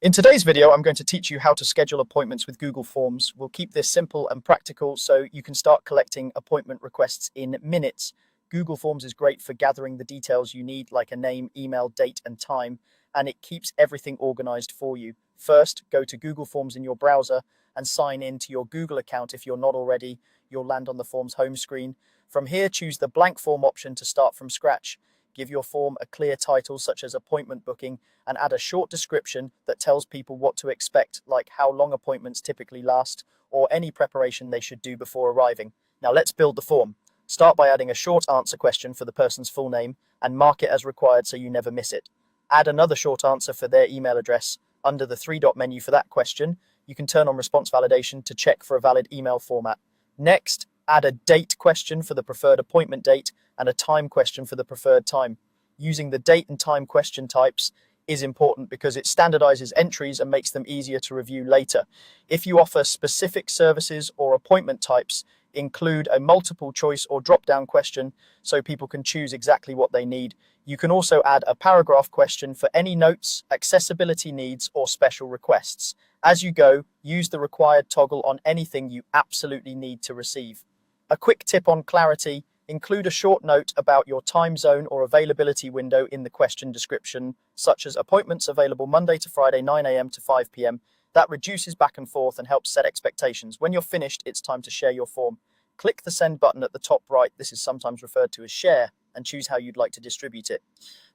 In today's video, I'm going to teach you how to schedule appointments with Google Forms. We'll keep this simple and practical so you can start collecting appointment requests in minutes. Google Forms is great for gathering the details you need, like a name, email, date, and time, and it keeps everything organized for you. First, go to Google Forms in your browser and sign in to your Google account if you're not already. You'll land on the Forms home screen. From here, choose the blank form option to start from scratch. Give your form a clear title such as appointment booking and add a short description that tells people what to expect, like how long appointments typically last or any preparation they should do before arriving. Now let's build the form. Start by adding a short answer question for the person's full name and mark it as required so you never miss it. Add another short answer for their email address. Under the three-dot menu for that question, you can turn on response validation to check for a valid email format. Next, add a date question for the preferred appointment date and a time question for the preferred time. Using the date and time question types is important because it standardizes entries and makes them easier to review later. If you offer specific services or appointment types, include a multiple choice or drop-down question so people can choose exactly what they need. You can also add a paragraph question for any notes, accessibility needs, or special requests. As you go, use the required toggle on anything you absolutely need to receive. A quick tip on clarity: include a short note about your time zone or availability window in the question description, such as appointments available Monday to Friday 9 a.m. to 5 p.m. That reduces back and forth and helps set expectations. When you're finished, it's time to share your form. Click the send button at the top right, this is sometimes referred to as share, and choose how you'd like to distribute it.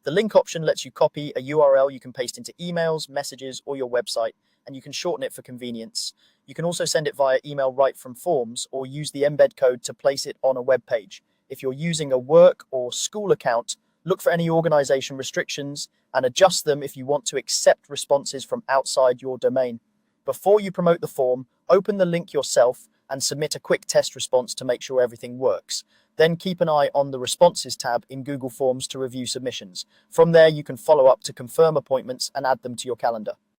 The link option lets you copy a URL you can paste into emails, messages, or your website, and you can shorten it for convenience. You can also send it via email right from Forms or use the embed code to place it on a web page. If you're using a work or school account, look for any organization restrictions and adjust them if you want to accept responses from outside your domain. Before you promote the form, open the link yourself and submit a quick test response to make sure everything works. Then keep an eye on the Responses tab in Google Forms to review submissions. From there, you can follow up to confirm appointments and add them to your calendar.